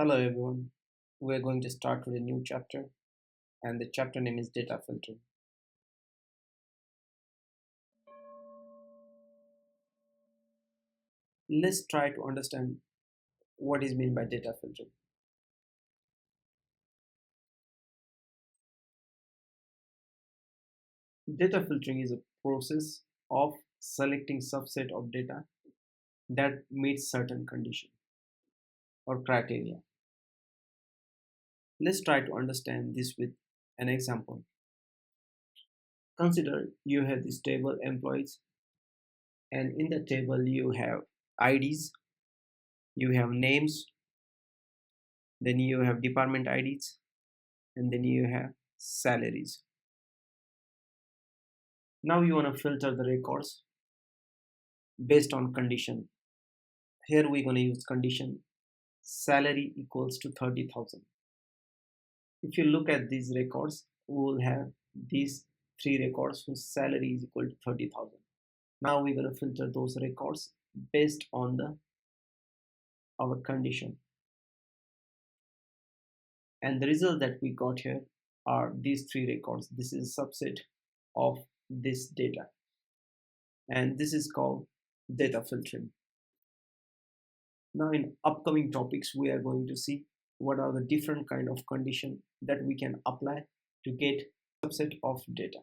Hello everyone. We're going to start with a new chapter, and the chapter name is data filtering. Let's try to understand what is meant by data filtering. Data filtering is a process of selecting subset of data that meets certain condition or criteria. Let's try to understand this with an example. Consider you have this table employees, and in the table you have IDs, you have names, then you have department IDs, and then you have salaries. Now you want to filter the records based on condition. Here we're going to use condition salary equals to 30,000. If you look at these records, we will have these three records whose salary is equal to 30,000. Now we're going to filter those records based on our condition. And the result that we got here are these three records. This is a subset of this data. And this is called data filtering. Now in upcoming topics, we are going to see what are the different kind of condition that we can apply to get subset of data.